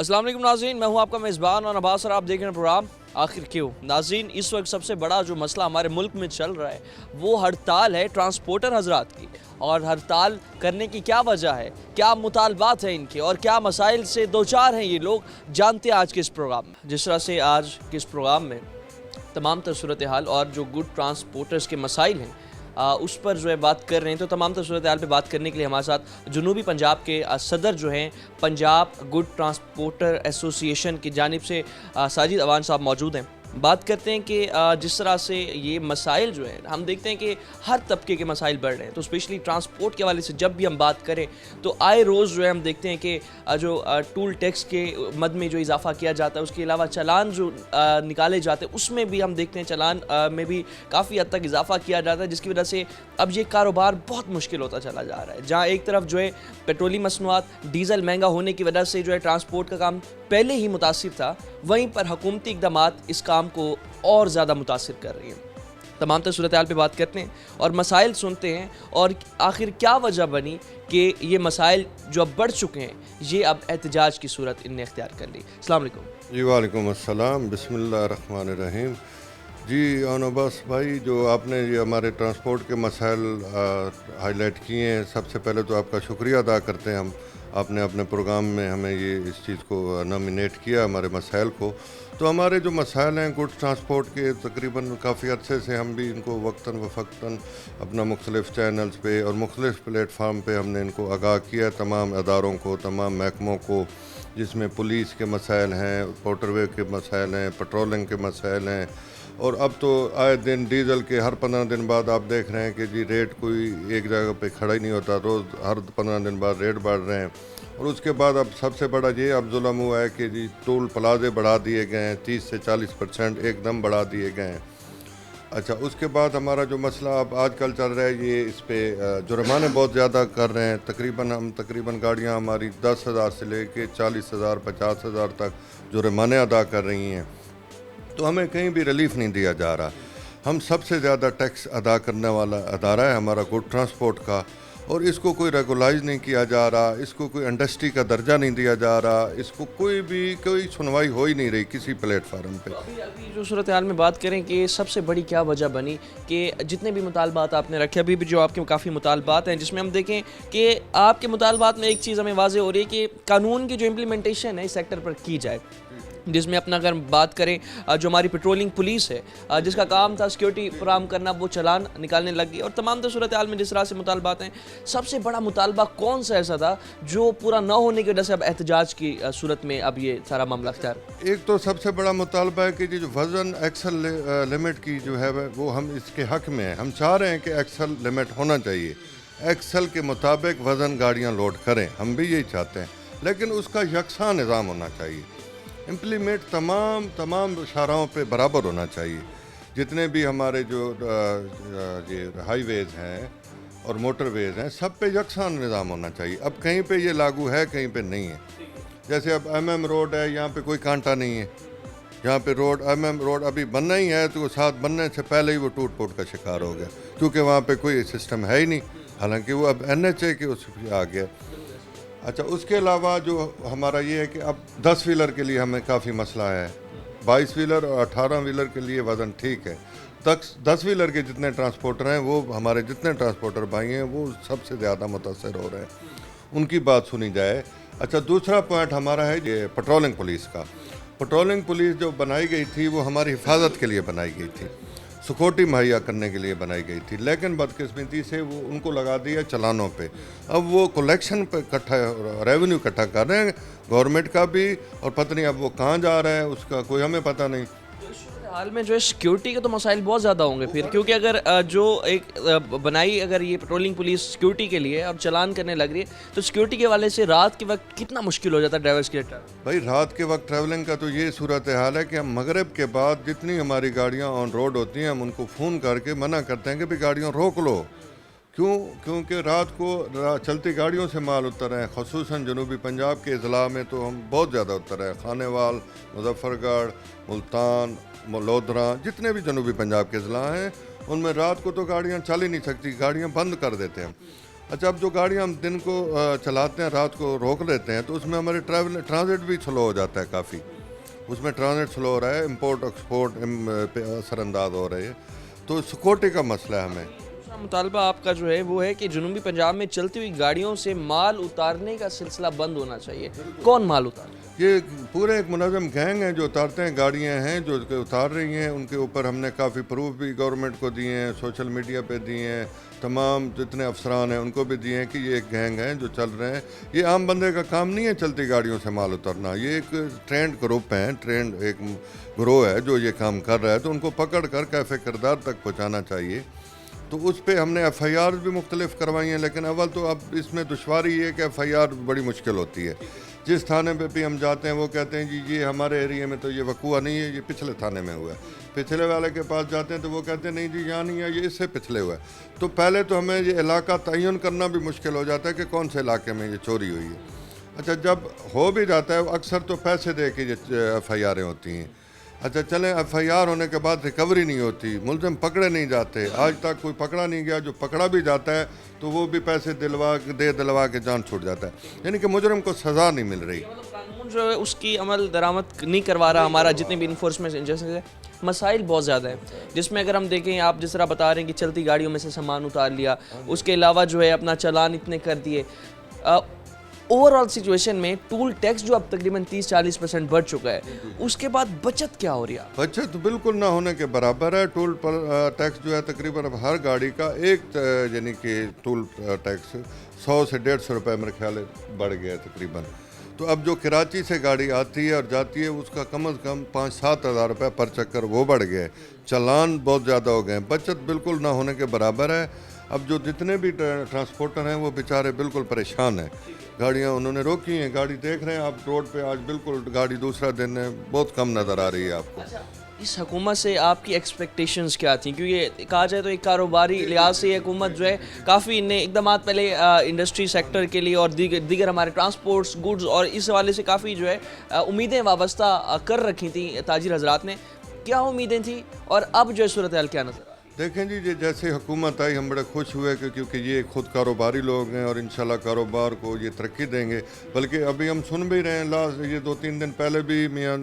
अस्सलाम वालेकुम नाज़रीन, मैं हूं आपका मेज़बान और अब्बास और आप देख रहे हैं प्रोग्राम आखिर क्यों। नाज़रीन, इस वक्त सबसे बड़ा जो मसला हमारे मुल्क में चल रहा है वो हड़ताल है ट्रांसपोर्टर हजरात की। और हड़ताल करने की क्या वजह है, क्या मुतालबात हैं इनके और क्या मसाइल से दो चार हैं ये लोग, जानते हैं आज के इस प्रोग्राम में। जिस तरह से आज के इस प्रोग्राम में तमाम तर सूरत हाल और जो गुड ट्रांसपोर्टर्स के मसाइल हैं उस पर जो है बात कर रहे हैं। तो तमाम तर सूरत हाल पर बात करने के लिए हमारे साथ जनूबी पंजाब के सदर जो हैं पंजाब गुड ट्रांसपोर्टर एसोसिएशन की जानिब से साजिद अवान साहब मौजूद हैं। बात करते हैं कि जिस तरह से ये मसाइल जो है हम देखते हैं कि हर तबके के मसाइल बढ़ रहे हैं, तो स्पेशली ट्रांसपोर्ट के हवाले से जब भी हम बात करें तो आए रोज़ जो है हम देखते हैं कि जो टूल टैक्स के मद में जो इजाफा किया जाता है, उसके अलावा चालान जो निकाले जाते हैं उसमें भी हम देखते हैं चालान में भी काफ़ी हद तक इजाफा किया जाता है, जिसकी वजह से अब ये कारोबार बहुत मुश्किल होता चला जा रहा है। जहाँ एक तरफ जो है पेट्रोली मसनूआत डीज़ल महंगा होने की वजह से जो है ट्रांसपोर्ट का काम पहले ही मुतासिर था, वहीं पर हुकूमती इक़दामात इस काम को और ज़्यादा मुतासिर कर रही हैं। तमाम तर सूरत हाल पर बात करते हैं और मसाइल सुनते हैं और आखिर क्या वजह बनी कि ये मसाइल जो अब बढ़ चुके हैं ये अब एहतजाज की सूरत इनने इख्तियार कर ली। अस्सलाम वालेकुम। जी वालेकुम अस्सलाम, बिस्मिल्लाहिर्रहमानिर्रहीम। जी अब्बास भाई, जो आपने ये हमारे ट्रांसपोर्ट के मसाइल हाईलाइट किए हैं, सबसे पहले तो आपका शुक्रिया अदा करते हैं हम। आपने अपने प्रोग्राम में हमें ये इस चीज़ को नॉमिनेट किया, हमारे मसाइल को। तो हमारे जो मसाइल हैं गुड ट्रांसपोर्ट के, तकरीबन काफ़ी अरसे से हम भी इनको वक्तन व फ़क्तन अपना मुख्तलिफ़ चैनल्स पे और मुख्तलिफ़ प्लेटफार्म पे हमने इनको आगाह किया, तमाम अदारों को, तमाम महकमों को, जिसमें पुलिस के मसाइल हैं, मोटरवे के मसाइल हैं, पेट्रोलिंग के मसाइल हैं। और अब तो आए दिन डीज़ल के हर 15 दिन बाद आप देख रहे हैं कि जी रेट कोई एक जगह पे खड़ा ही नहीं होता, रोज़ हर 15 दिन बाद रेट बढ़ रहे हैं। और उसके बाद अब सबसे बड़ा ये अब जुल्म हुआ है कि जी टोल प्लाजे बढ़ा दिए गए हैं, 30 से 40% एकदम बढ़ा दिए गए हैं। अच्छा, उसके बाद हमारा जो मसला अब आजकल चल रहा है, ये इस पे जुर्माने बहुत ज़्यादा कर रहे हैं। तकरीबन गाड़ियाँ हमारी 10,000 से लेके 40,000 50,000 तक जुर्माने अदा कर रही हैं। तो हमें कहीं भी रिलीफ नहीं दिया जा रहा। हम सबसे ज़्यादा टैक्स अदा करने वाला अदारा है हमारा गुड ट्रांसपोर्ट का, और इसको कोई रेगुलाइज नहीं किया जा रहा, इसको कोई इंडस्ट्री का दर्जा नहीं दिया जा रहा, इसको कोई सुनवाई हो ही नहीं रही किसी प्लेटफार्म पे। अभी जो सूरत हाल में बात करें कि सबसे बड़ी क्या वजह बनी कि जितने भी मुतालबात आपने रखे, अभी भी जो आपके काफ़ी मुतालबात हैं, जिसमें हम देखें कि आपके मुतालबात में एक चीज़ हमें वाज़ेह हो रही है कि कानून की जो इम्प्लीमेंटेशन है इस सेक्टर पर की जाए, जिसमें अपना अगर बात करें जो हमारी पेट्रोलिंग पुलिस है जिसका काम था सिक्योरिटी फराहम करना, वो चालान निकालने लग गई। और तमाम तो सूरत हाल में जिस तरह से मुतालबात हैं, सबसे बड़ा मुतालबा कौन सा ऐसा था जो पूरा ना होने की वजह से अब एहतजाज की सूरत में अब ये सारा मामला अख्तियार? एक तो सबसे बड़ा मुतालबा है कि जो वज़न एक्सल लिमिट की जो है वो हम इसके हक़ में हैं। हम चाह रहे हैं कि एक्सल लिमिट होना चाहिए, एक्सल के मुताबिक वज़न गाड़ियाँ लोड करें, हम भी यही चाहते हैं। लेकिन उसका यकसा निज़ाम होना चाहिए, इम्प्लीमेंट तमाम शाहराहों पे बराबर होना चाहिए। जितने भी हमारे जो ये हाईवेज़ हैं और मोटरवेज़ हैं, सब पे यकसा निज़ाम होना चाहिए। अब कहीं पे ये लागू है, कहीं पे नहीं है। जैसे अब MM रोड है, यहाँ पे कोई कांटा नहीं है। यहाँ पे MM रोड अभी बनना ही है, तो साथ बनने से पहले ही वो टूट फूट का शिकार हो गया, क्योंकि वहाँ पे कोई सिस्टम है ही नहीं। हालांकि वो अब NHA के उस आ गया। अच्छा, उसके अलावा जो हमारा ये है कि अब 10 व्हीलर के लिए हमें काफ़ी मसला है। 22 व्हीलर और 18 व्हीलर के लिए वज़न ठीक है। 10 व्हीलर के जितने ट्रांसपोर्टर हैं, वो हमारे जितने ट्रांसपोर्टर भाई हैं, वो सबसे ज़्यादा मुतासर हो रहे हैं, उनकी बात सुनी जाए। अच्छा, दूसरा पॉइंट हमारा है ये पेट्रोलिंग पुलिस का। पेट्रोलिंग पुलिस जो बनाई गई थी वो हमारी हिफाजत के लिए बनाई गई थी, सिक्योरिटी मुहैया करने के लिए बनाई गई थी, लेकिन बदकिस्मती से वो उनको लगा दिया चलानों पे। अब वो कलेक्शन पे रेवेन्यू इकट्ठा कर रहे हैं गवर्नमेंट का भी, और पता नहीं अब वो कहाँ जा रहा है उसका कोई हमें पता नहीं। हाल में जो है सिक्योरिटी के तो मसाइल बहुत ज़्यादा होंगे फिर, क्योंकि अगर जो एक बनाई अगर ये पेट्रोलिंग पुलिस सिक्योरिटी के लिए और चलान करने लग रही है, तो सिक्योरिटी के वाले से रात के वक्त कितना मुश्किल हो जाता है ड्राइवर्स के लिए? भाई, रात के वक्त ट्रैवलिंग का तो ये सूरत हाल है कि हम मगरिब के बाद जितनी हमारी गाड़ियाँ ऑन रोड होती हैं, हम उनको फ़ोन करके मना करते हैं कि भाई गाड़ियाँ रोक लो। क्योंकि रात को चलती गाड़ियों से माल उतर रहे हैं, ख़ुसूसन जनूबी पंजाब के अज़ला में तो हम बहुत ज़्यादा उतर रहे हैं। खानेवाल, मुजफ्फरगढ़, मुल्तान, लोधरा, जितने भी जनूबी पंजाब के अज़ला हैं, उनमें रात को तो गाड़ियाँ चल ही नहीं सकती, गाड़ियाँ बंद कर देते हैं। अच्छा, अब जो गाड़ियाँ हम दिन को चलाते हैं, रात को रोक लेते हैं, तो उसमें हमारे ट्रांजिट भी स्लो हो जाता है काफ़ी। उसमें ट्रांजिट स्लो हो रहा है, इम्पोर्ट एक्सपोर्ट पे असरअंदाज हो रहे हैं, तो सिक्योरिटी का मसला है हमें। दूसरा मुतालबा आपका जो है वो है कि जनूबी पंजाब में चलती हुई गाड़ियों से माल उतारने का सिलसिला बंद होना चाहिए। कौन माल उतार? ये पूरे एक मुनज़्ज़म गैंग है जो उतारते हैं, गाड़ियाँ हैं जो उतार रही हैं, उनके ऊपर हमने काफ़ी प्रूफ भी गवर्नमेंट को दिए हैं, सोशल मीडिया पे दिए हैं, तमाम जितने अफसरान हैं उनको भी दिए हैं कि ये एक गैंग है जो चल रहे हैं। ये आम बंदे का काम नहीं है चलती गाड़ियों से माल उतरना, ये एक ट्रेंड ग्रुप हैं, ट्रेंड एक ग्रोह है जो ये काम कर रहा है, तो उनको पकड़ कर कैफ़े किरदार तक पहुँचाना चाहिए। तो उस पे हमने FIR भी मुख्तलिफ करवाई हैं, लेकिन अव्वल तो अब इसमें दुश्वारी ये है कि FIR बड़ी मुश्किल होती है। जिस थाने पे भी हम जाते हैं वो कहते हैं जी ये हमारे एरिया में तो ये वक़ूआ नहीं है, ये पिछले थाने में हुआ है। पिछले वाले के पास जाते हैं तो वो कहते हैं नहीं जी यहाँ नहीं है, ये इससे पिछले हुआ है। तो पहले तो हमें ये इलाका तयन करना भी मुश्किल हो जाता है कि कौन से इलाके में ये चोरी हुई है। अच्छा, जब हो भी जाता है अक्सर तो पैसे दे के ये FIR होती हैं। अच्छा चलें, FIR होने के बाद रिकवरी नहीं होती, मुलज़िम पकड़े नहीं जाते, आज तक कोई पकड़ा नहीं गया, जो पकड़ा भी जाता है तो वो भी पैसे दिलवा के जान छूट जाता है, यानी कि मुजरिम को सज़ा नहीं मिल रही। मतलब कानून जो है उसकी अमल दरामद नहीं करवा रहा हमारा जितने भी इन्फोर्समेंट एजेंसीज है। मसाइल बहुत ज़्यादा हैं जिसमें अगर हम देखें, आप जिस तरह बता रहे हैं कि चलती गाड़ियों में से सामान उतार लिया, उसके अलावा जो है अपना चालान इतने कर दिए। ओवरऑल सिचुएशन में टूल टैक्स जो अब तकरीबन 30-40% बढ़ चुका है, उसके बाद बचत क्या हो रही है? बचत बिल्कुल ना होने के बराबर है। टूल टैक्स जो है तकरीबन अब हर गाड़ी का एक यानी कि टूल टैक्स 100 से 150 रुपये मेरे ख्याल है बढ़ गया है तकरीबन। तो अब जो कराची से गाड़ी आती है और जाती है उसका कम अज़ कम 5-7 हज़ार रुपये पर चक्कर वो बढ़ गया है, चालान बहुत ज़्यादा हो गए हैं, बचत बिल्कुल ना होने के बराबर है। अब जो जितने भी ट्रांसपोर्टर हैं वो बेचारे बिल्कुल परेशान हैं, गाड़ियाँ उन्होंने रोकी हैं, गाड़ी देख रहे हैं आप रोड पे आज बिल्कुल गाड़ी दूसरा दिन बहुत कम नज़र आ रही है आपको। अच्छा, इस हुकूमत से आपकी एक्सपेक्टेशंस क्या थी? क्योंकि कहा जाए तो एक कारोबारी लिहाज से हुकूमत जो है काफ़ी इन्हें इकदाम पहले इंडस्ट्री सेक्टर के लिए और दीगर हमारे ट्रांसपोर्ट्स गुड्स और इस हवाले से काफ़ी जो है उम्मीदें वाबस्ता कर रखी थी ताजिर हजरात ने। क्या उम्मीदें थी और अब जो है सूरत हाल क्या नज़र? देखें जी, जैसे हुकूमत आई हम बड़े खुश हुए क्योंकि ये खुद कारोबारी लोग हैं और इंशाल्लाह कारोबार को ये तरक्की देंगे। बल्कि अभी हम सुन भी रहे हैं, लास्ट ये 2-3 दिन पहले भी मियां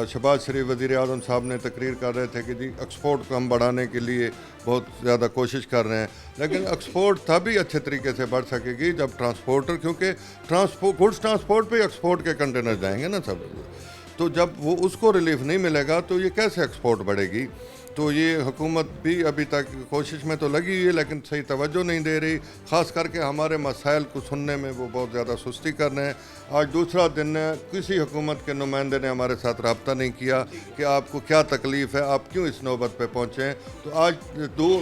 शहबाज शरीफ वज़ीर आज़म साहब ने तकरीर कर रहे थे कि जी एक्सपोर्ट को हम बढ़ाने के लिए बहुत ज़्यादा कोशिश कर रहे हैं, लेकिन एक्सपोर्ट तभी अच्छे तरीके से बढ़ सकेगी जब ट्रांसपोर्टर, क्योंकि गुड्स ट्रांसपोर्ट पे एक्सपोर्ट के कंटेनर जाएंगे ना सब, तो जब वो उसको रिलीफ नहीं मिलेगा तो ये कैसे एक्सपोर्ट बढ़ेगी। तो ये हुकूमत भी अभी तक कोशिश में तो लगी हुई है लेकिन सही तवज्जो नहीं दे रही, ख़ास करके हमारे मसाइल को सुनने में वो बहुत ज़्यादा सुस्ती कर रहे हैं। आज दूसरा दिन है, किसी हुकूमत के नुमाइंदे ने हमारे साथ रब्ता नहीं किया कि आपको क्या तकलीफ़ है, आप क्यों इस नौबत पे पहुँचे हैं। तो आज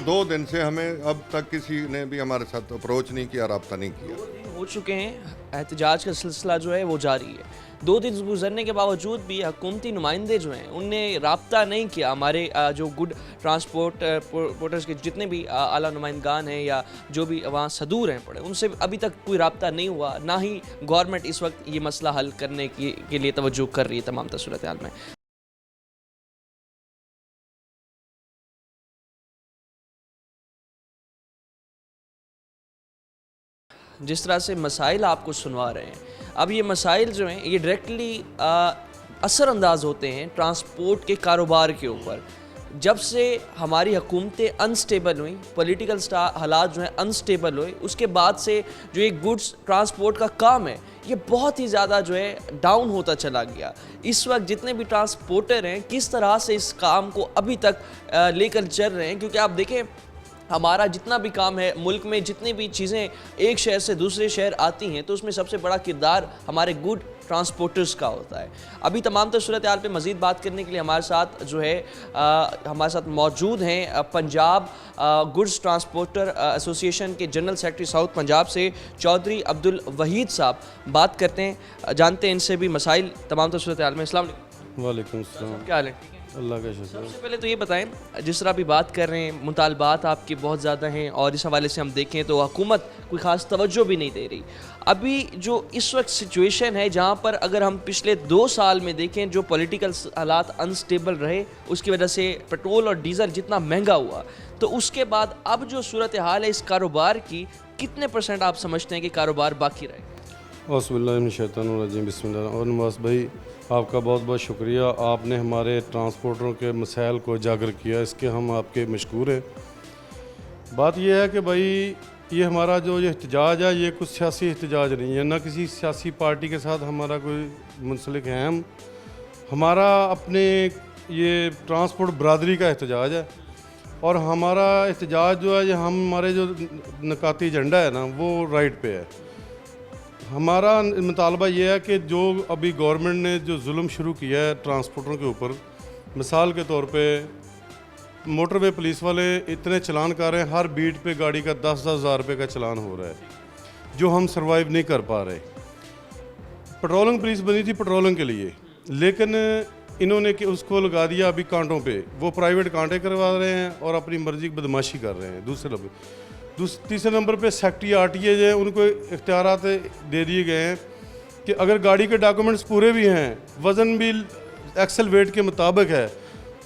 दो दिन से हमें अब तक किसी ने भी हमारे साथ अप्रोच नहीं किया, रब्ता नहीं किया। हो चुके हैं, एहतजाज का सिलसिला जो है वो जारी है। 2 दिन गुजरने के बावजूद भी हुकूमती नुमाइंदे जो हैं उनने रब्ता नहीं किया हमारे जो गुड ट्रांसपोर्टर्स के जितने भी आला नुमाइंदगान हैं या जो भी वहाँ सदूर हैं पड़े, उनसे अभी तक कोई रब्ता नहीं हुआ, ना ही गवर्नमेंट इस वक्त ये मसला हल करने के लिए तवज्जो कर रही है तमाम सूरत हाल में। जिस तरह से मसाइल आपको सुनवा रहे हैं, अब ये मसाइल जो हैं ये डायरेक्टली असरअंदाज होते हैं ट्रांसपोर्ट के कारोबार के ऊपर। जब से हमारी हुकूमतें अनस्टेबल हुई, पॉलिटिकल हालात जो हैं अनस्टेबल हुए, उसके बाद से जो ये गुड्स ट्रांसपोर्ट का काम है ये बहुत ही ज़्यादा जो है डाउन होता चला गया। इस वक्त जितने भी ट्रांसपोर्टर हैं किस तरह से इस काम को अभी तक लेकर चल रहे हैं, क्योंकि आप देखें हमारा जितना भी काम है, मुल्क में जितनी भी चीज़ें एक शहर से दूसरे शहर आती हैं तो उसमें सबसे बड़ा किरदार हमारे गुड ट्रांसपोर्टर्स का होता है। अभी तमाम सूरत हाल पे मज़ीद बात करने के लिए हमारे साथ जो है हमारे साथ मौजूद हैं पंजाब गुड्स ट्रांसपोर्टर एसोसिएशन के जनरल सेक्रेटरी साउथ पंजाब से चौधरी अब्दुल वहीद साहब। बात करते हैं, जानते हैं इनसे भी मसाइल तमाम सूरत हाल में। अस्सलाम वालेकुम सलाम। क्या हाल है? अल्लाह का शुक्र। सबसे पहले तो ये बताएं, जिस तरह अभी बात कर रहे हैं मुतालबात आपके बहुत ज़्यादा हैं और इस हवाले से हम देखें तो हुकूमत कोई ख़ास तवज्जो भी नहीं दे रही। अभी जो इस वक्त सिचुएशन है जहाँ पर अगर हम पिछले 2 साल में देखें जो पॉलिटिकल हालात अनस्टेबल रहे, उसकी वजह से पेट्रोल और डीज़ल जितना महंगा हुआ, तो उसके बाद अब जो सूरत हाल है इस कारोबार की, कितने % आप समझते हैं कि कारोबार बाकी रहे? औज़ुबिल्लाहिमिनश्शैतानिर्रजीम बिस्मिल्लाह। और नवाज़ भाई, आपका बहुत बहुत शुक्रिया, आपने हमारे ट्रांसपोर्टरों के मसाइल को उजागर किया, इसके हम आपके मशकूर हैं। बात यह है कि भाई ये हमारा जो ये एहतजाज है, ये कुछ सियासी एहतजाज नहीं है, ना किसी सियासी पार्टी के साथ हमारा कोई मुंसलिक है। हमारा अपने ये ट्रांसपोर्ट बरादरी का एहतजाज है, और हमारा एहतजाज जो है, ये हमारे जो नकाती एजेंडा है ना, वो राइट पे है। हमारा मुतालबा ये है कि जो अभी गवर्नमेंट ने जो जुल्म शुरू किया है ट्रांसपोर्टरों के ऊपर, मिसाल के तौर पे मोटरवे पुलिस वाले इतने चलान कर रहे हैं, हर बीट पे गाड़ी का 10-10 हज़ार रुपये का चलान हो रहा है, जो हम सरवाइव नहीं कर पा रहे। पेट्रोलिंग पुलिस बनी थी पेट्रोलिंग के लिए, लेकिन इन्होंने कि उसको लगा दिया अभी कांटों पे, वो प्राइवेट कांटे करवा रहे हैं और अपनी मर्जी की बदमाशी कर रहे हैं। तीसरे नंबर पे सेक्रेटरी RTA जो है, उनको इख्तियारात दे दिए गए हैं कि अगर गाड़ी के डॉक्यूमेंट्स पूरे भी हैं, वज़न भी एक्सल वेट के मुताबिक है,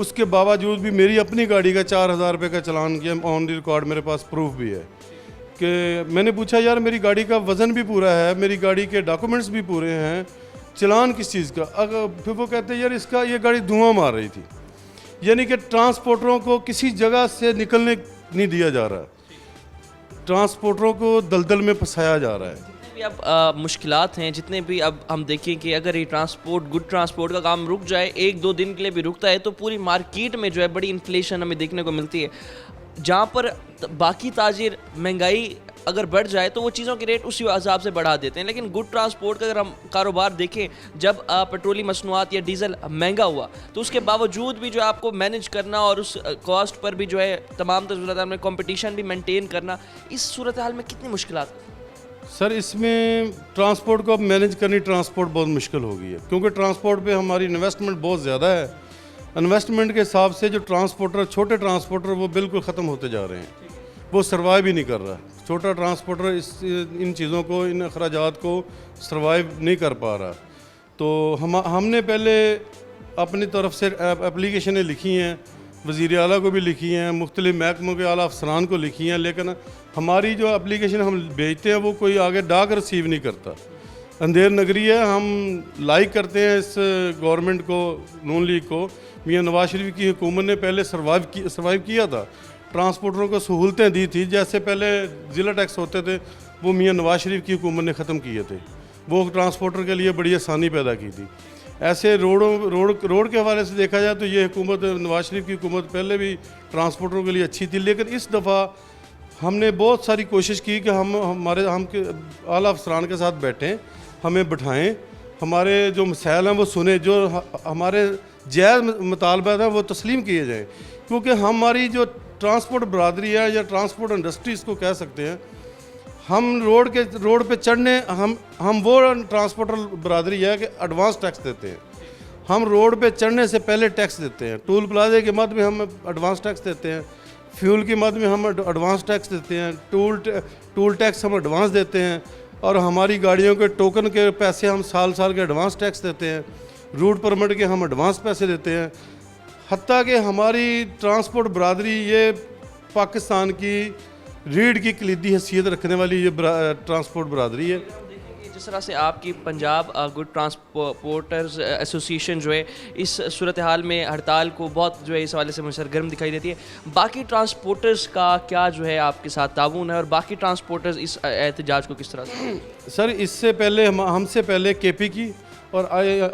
उसके बावजूद भी मेरी अपनी गाड़ी का 4,000 रुपये का चलान किया, ऑन दी रिकॉर्ड मेरे पास प्रूफ भी है। कि मैंने पूछा, यार मेरी गाड़ी का वज़न भी पूरा है, मेरी गाड़ी के डॉक्यूमेंट्स भी पूरे हैं, चलान किस चीज़ का? अगर फिर वो कहते हैं, यार इसका ये गाड़ी धुआं मार रही थी। यानी कि ट्रांसपोर्टरों को किसी जगह से निकलने नहीं दिया जा रहा, ट्रांसपोर्टरों को दलदल में फंसाया जा रहा है। जितने भी अब मुश्किलात हैं, जितने भी अब हम देखें कि अगर ये ट्रांसपोर्ट, गुड ट्रांसपोर्ट का काम रुक जाए, 1-2 दिन के लिए भी रुकता है, तो पूरी मार्केट में जो है बड़ी इन्फ्लेशन हमें देखने को मिलती है। जहाँ पर बाकी ताजिर महंगाई अगर बढ़ जाए तो वो चीज़ों के रेट उसी हिसाब से बढ़ा देते हैं। लेकिन गुड ट्रांसपोर्ट का अगर हम कारोबार देखें, जब पेट्रोलियम मसनूआत या डीजल महंगा हुआ, तो उसके बावजूद भी जो है आपको मैनेज करना और उस कॉस्ट पर भी जो है तमाम सूरत हाल में कंपटीशन भी मेंटेन करना, इस सूरत हाल में कितनी मुश्किलात? सर, इसमें ट्रांसपोर्ट को अब मैनेज करनी, ट्रांसपोर्ट बहुत मुश्किल हो गई है, क्योंकि ट्रांसपोर्ट पे हमारी इन्वेस्टमेंट बहुत ज़्यादा है। इन्वेस्टमेंट के हिसाब से जो ट्रांसपोर्टर, छोटे ट्रांसपोर्टर, वो बिल्कुल ख़त्म होते जा रहे हैं, वो सर्वाइव ही नहीं कर रहा। छोटा ट्रांसपोर्टर इन चीज़ों को, इन अखराजात को सर्वाइव नहीं कर पा रहा। तो हमने पहले अपनी तरफ से एप्लीकेशनें लिखी हैं, वज़ीर आला को भी लिखी हैं, मुख्तलिफ महकमों के आला अफसरान को लिखी हैं, लेकिन हमारी जो एप्लीकेशन हम भेजते हैं वो कोई आगे डाक रिसीव नहीं करता। अंधेर नगरी है। हम लाइक करते हैं इस गवर्नमेंट को, नून लीग को। मियां नवाज शरीफ की हुकूमत ने पहले सर्वाइव किया था, ट्रांसपोर्टरों को सहूलतें दी थी। जैसे पहले ज़िला टैक्स होते थे, वो मियां नवाज शरीफ की हुकूमत ने ख़त्म किए थे, वो ट्रांसपोर्टर के लिए बड़ी आसानी पैदा की थी। ऐसे रोड के हवाले से देखा जाए तो ये हुकूमत, नवाज शरीफ की हुकूमत पहले भी ट्रांसपोर्टरों के लिए अच्छी थी, लेकिन इस दफ़ा हमने बहुत सारी कोशिश की कि हम आला अफसरान के साथ बैठें, हमें बिठाएं, हमारे जो मसाइल हैं वो सुने, जो हमारे जायज़ मुतालबा हैं वो तस्लीम किए जाएँ। क्योंकि हमारी जो ट्रांसपोर्ट बरादरी है या ट्रांसपोर्ट इंडस्ट्री इसको कह सकते हैं, हम रोड पे चढ़ने, हम वो ट्रांसपोर्टर बरादरी है कि एडवांस टैक्स देते हैं। हम रोड पे चढ़ने से पहले टैक्स देते हैं, टूल प्लाजे के मद में हम एडवांस टैक्स देते हैं, फ्यूल की मद में हम एडवांस टैक्स देते हैं, टूल टैक्स हम एडवांस देते हैं, और हमारी गाड़ियों के टोकन के पैसे हम साल के एडवांस टैक्स देते हैं, रूट परमिट के हम एडवांस पैसे देते हैं। हत्ता कि हमारी ट्रांसपोर्ट बरादरी ये पाकिस्तान की रीढ़ की कलीदी हैसियत रखने वाली ये ट्रांसपोर्ट बरादरी है। जिस तरह से आपकी पंजाब गुड ट्रांसपोर्टर्स एसोसिएशन जो है इस सूरत हाल में हड़ताल को बहुत जो है इस हवाले से सरगर्म दिखाई देती है, बाकी ट्रांसपोर्टर्स का क्या जो है आपके साथ ताउन है, और बाकी ट्रांसपोर्टर्स इस एहतजाज को किस तरह से? सर, इससे पहले हमसे पहले KP की और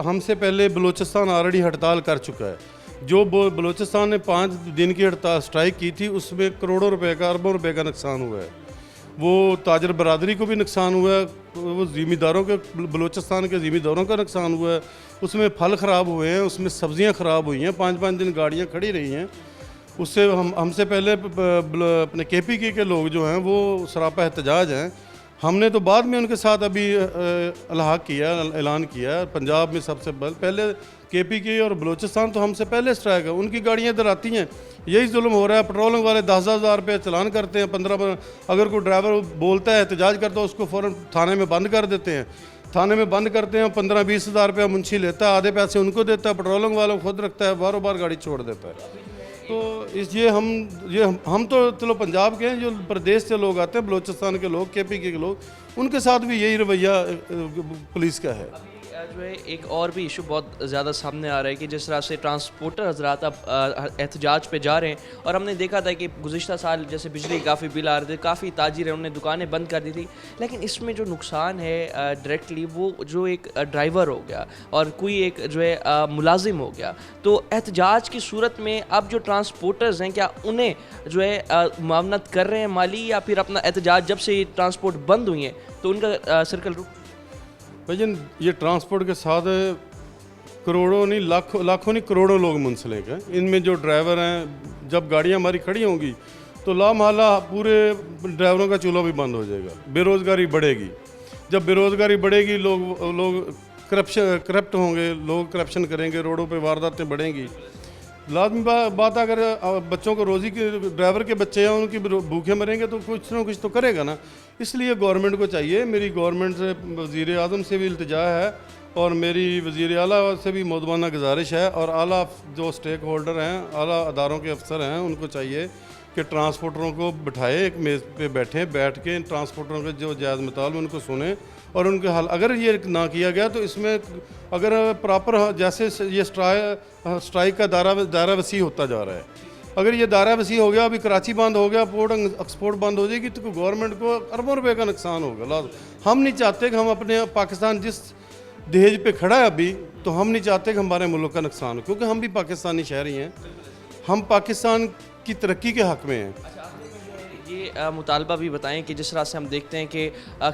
हमसे पहले बलूचिस्तान ऑलरेडी हड़ताल कर चुका है। जो बलूचिस्तान ने 5 दिन की हड़ताल स्ट्राइक की थी, उसमें करोड़ों रुपए का, अरबों रुपए का नुकसान हुआ है। वो ताजर बरादरी को भी नुकसान हुआ है, वो ज़मींदारों के, बलूचिस्तान के ज़मींदारों का नुकसान हुआ है, उसमें फल ख़राब हुए हैं, उसमें सब्ज़ियाँ ख़राब हुई हैं, 5-5 दिन गाड़ियाँ खड़ी रही हैं। उससे हमसे पहले अपने KP के लोग जो हैं वो सरापा एहतजाज हैं। हमने तो बाद में उनके साथ अभी अलहाक किया, ऐलान किया। पंजाब में सबसे पहले KP की और बलूचिस्तान तो हमसे पहले स्ट्राइक है, उनकी गाड़ियाँ इधर आती हैं, यही जुल्म हो रहा है। पेट्रोलिंग वाले 10-10 हज़ार रुपये चलान करते हैं, 15 अगर कोई ड्राइवर बोलता है, एहतजाज करता है, उसको फ़ौरन थाने में बंद कर देते हैं। थाने में बंद करते हैं, 15-20 हज़ार रुपये मुंशी लेता है, आधे पैसे उनको देता है, पेट्रोलिंग वालों खुद रखता है, बारों बार गाड़ी छोड़ देता है। تو ہم تو چلو پنجاب کے ہیں, جو پردیش سے لوگ آتے ہیں, بلوچستان کے لوگ, KP کے لوگ, ان کے ساتھ بھی یہی رویہ پولیس کا ہے. جو ہے ایک اور بھی ایشو بہت زیادہ سامنے آ رہا ہے کہ جس طرح سے ٹرانسپورٹر حضرات اب احتجاج پہ جا رہے ہیں, اور ہم نے دیکھا تھا کہ گزشتہ سال جیسے بجلی کافی بل آ رہے تھے, کافی تاجر ہیں انہوں نے دکانیں بند کر دی تھی, لیکن اس میں جو نقصان ہے ڈائریکٹلی وہ جو ایک ڈرائیور ہو گیا اور کوئی ایک جو ہے ملازم ہو گیا. تو احتجاج کی صورت میں اب جو ٹرانسپورٹرز ہیں کیا انہیں جو ہے معاونت کر رہے ہیں مالی, یا پھر اپنا احتجاج جب سے یہ ٹرانسپورٹ بند ہوئی ہیں تو ان کا سرکل رک؟ بھائی جان, یہ ٹرانسپورٹ کے ساتھ کروڑوں نہیں لاکھوں نہیں کروڑوں لوگ منسلک ہیں. ان میں جو ڈرائیور ہیں, جب گاڑیاں ہماری کھڑی ہوں گی تو لامحالہ پورے ڈرائیوروں کا چولہا بھی بند ہو جائے گا, بے روزگاری بڑھے گی. جب بے روزگاری بڑھے گی, لوگ کرپٹ ہوں گے, لوگ کرپشن کریں گے, روڈوں پہ وارداتیں بڑھیں گی. لازمی بات, اگر بچوں کو روزی کی, ڈرائیور کے بچے ہیں ان کی بھوکے مریں گے تو کچھ نہ کچھ تو کرے گا نا. اس لیے گورنمنٹ کو چاہیے, میری گورنمنٹ سے, وزیر اعظم سے بھی التجا ہے اور میری وزیر اعلیٰ سے بھی مودبانہ گزارش ہے, اور اعلیٰ جو اسٹیک ہولڈر ہیں, اعلیٰ اداروں کے افسر ہیں, ان کو چاہیے کہ ٹرانسپورٹروں کو بٹھائے, ایک میز پہ بیٹھ کے ٹرانسپورٹروں کے جو جائز مطالبے ان کو سنیں اور ان کے حل. اگر یہ نہ کیا گیا تو اس میں اگر پراپر, جیسے یہ اسٹرائک کا دائرہ وسیع ہوتا جا رہا ہے, اگر یہ دائرہ وسیع ہو گیا, ابھی کراچی بند ہو گیا, پورٹ ایکسپورٹ بند ہو جائے گی, تو گورنمنٹ کو اربوں روپے کا نقصان ہوگا. ہم نہیں چاہتے کہ ہم اپنے پاکستان جس دہیج پہ کھڑا ہے ابھی, تو ہم نہیں چاہتے کہ ہمارے ملک کا نقصان ہو, کیونکہ ہم بھی پاکستانی شہری ہیں, ہم پاکستان کی ترقی کے حق میں ہیں. یہ مطالبہ بھی بتائیں کہ جس طرح سے ہم دیکھتے ہیں کہ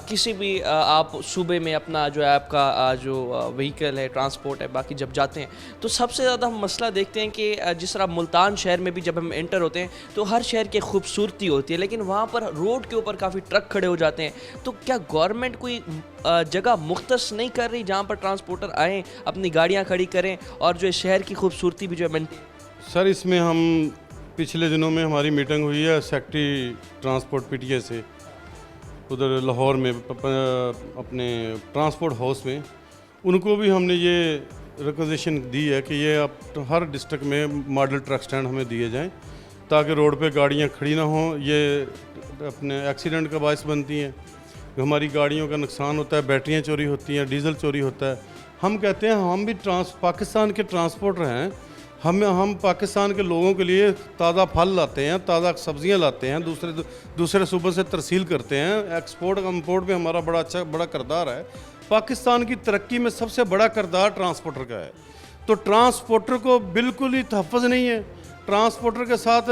کسی بھی آپ صوبے میں اپنا جو ہے آپ کا جو وہیکل ہے, ٹرانسپورٹ ہے, باقی جب جاتے ہیں تو سب سے زیادہ ہم مسئلہ دیکھتے ہیں کہ جس طرح ملتان شہر میں بھی جب ہم انٹر ہوتے ہیں تو ہر شہر کی خوبصورتی ہوتی ہے, لیکن وہاں پر روڈ کے اوپر کافی ٹرک کھڑے ہو جاتے ہیں. تو کیا گورنمنٹ کوئی جگہ مختص نہیں کر رہی جہاں پر ٹرانسپورٹر آئیں, اپنی گاڑیاں کھڑی کریں اور جو شہر کی خوبصورتی بھی جو ہے سر, اس میں ہم پچھلے دنوں میں ہماری میٹنگ ہوئی ہے سیکٹری ٹرانسپورٹ PTA سے ادھر لاہور میں, اپنے ٹرانسپورٹ ہاؤس میں. ان کو بھی ہم نے یہ ریکوزیشن دی ہے کہ یہ اب ہر ڈسٹرکٹ میں ماڈل ٹرک سٹینڈ ہمیں دیے جائیں, تاکہ روڈ پہ گاڑیاں کھڑی نہ ہوں. یہ اپنے ایکسیڈنٹ کا باعث بنتی ہیں, ہماری گاڑیوں کا نقصان ہوتا ہے, بیٹریاں چوری ہوتی ہیں, ڈیزل چوری ہوتا ہے. ہم کہتے ہیں ہم بھی پاکستان کے ٹرانسپورٹر ہیں, ہم پاکستان کے لوگوں کے لیے تازہ پھل لاتے ہیں, تازہ سبزیاں لاتے ہیں, دوسرے صوبوں سے ترسیل کرتے ہیں. ایکسپورٹ امپورٹ میں ہمارا بڑا کردار ہے. پاکستان کی ترقی میں سب سے بڑا کردار ٹرانسپورٹر کا ہے. تو ٹرانسپورٹر کو بالکل ہی تحفظ نہیں ہے. ٹرانسپورٹر کے ساتھ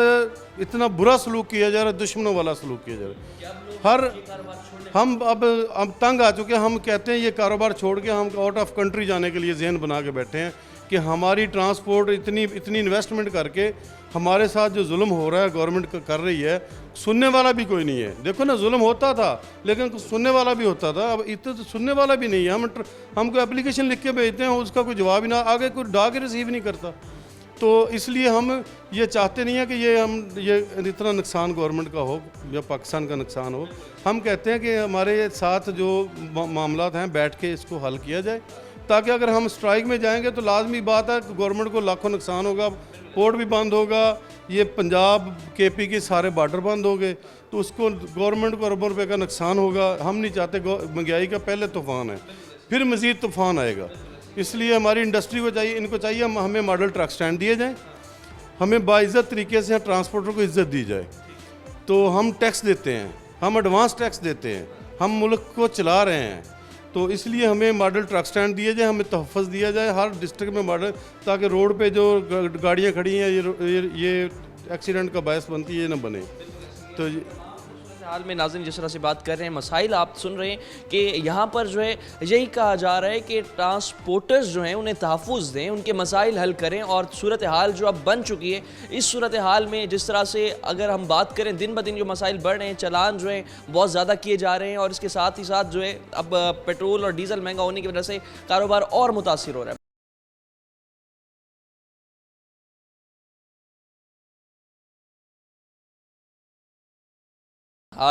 اتنا برا سلوک کیا جا رہا ہے, دشمنوں والا سلوک کیا جا رہا ہے. ہم اب تنگ آ چکے ہیں. ہم کہتے ہیں یہ کاروبار چھوڑ کے ہم آؤٹ آف کنٹری جانے کے لیے ذہن بنا کے بیٹھے ہیں کہ ہماری ٹرانسپورٹ اتنی انویسٹمنٹ کر کے ہمارے ساتھ جو ظلم ہو رہا ہے گورنمنٹ کر رہی ہے, سننے والا بھی کوئی نہیں ہے. دیکھو نا, ظلم ہوتا تھا لیکن سننے والا بھی ہوتا تھا, اب اتنا تو سننے والا بھی نہیں ہے. ہم کو اپلیکیشن لکھ کے بھیجتے ہیں, اس کا کوئی جواب ہی نہ, آگے کوئی ڈاک ریسیو نہیں کرتا. تو اس لیے ہم یہ چاہتے نہیں ہیں کہ یہ اتنا نقصان گورنمنٹ کا ہو یا پاکستان کا نقصان ہو. ہم کہتے ہیں کہ ہمارے ساتھ جو معاملات ہیں بیٹھ کے اس کو حل کیا جائے, تاکہ اگر ہم اسٹرائک میں جائیں گے تو لازمی بات ہے کہ گورنمنٹ کو لاکھوں نقصان ہوگا, پورٹ بھی بند ہوگا, یہ پنجاب KP کے سارے بارڈر بند ہو گئے, تو اس کو گورنمنٹ کو اربوں روپے کا نقصان ہوگا. ہم نہیں چاہتے, مہنگائی کا پہلے طوفان ہے, پھر مزید طوفان آئے گا. اس لیے ہماری انڈسٹری کو چاہیے, ان کو چاہیے ہمیں ماڈل ٹرک سٹینڈ دیے جائیں, ہمیں باعزت طریقے سے ٹرانسپورٹر کو عزت دی جائے. تو ہم ٹیکس دیتے ہیں, ہم ایڈوانس ٹیکس دیتے ہیں, ہم ملک کو چلا رہے ہیں, تو اس لیے ہمیں ماڈل ٹرک سٹینڈ دیے جائیں, ہمیں تحفظ دیا جائے ہر ڈسٹرکٹ میں ماڈل, تاکہ روڈ پہ جو گاڑیاں کھڑی ہیں یہ ایکسیڈنٹ کا باعث بنتی ہے, یہ نہ بنے. تو حال میں ناظرین جس طرح سے بات کر رہے ہیں, مسائل آپ سن رہے ہیں کہ یہاں پر جو ہے یہی کہا جا رہا ہے کہ ٹرانسپورٹرز جو ہیں انہیں تحفظ دیں, ان کے مسائل حل کریں. اور صورتحال جو اب بن چکی ہے, اس صورتحال میں جس طرح سے اگر ہم بات کریں دن بدن جو مسائل بڑھ رہے ہیں, چلان جو ہیں بہت زیادہ کیے جا رہے ہیں, اور اس کے ساتھ ہی ساتھ جو ہے اب پیٹرول اور ڈیزل مہنگا ہونے کی وجہ سے کاروبار اور متاثر ہو رہا ہے.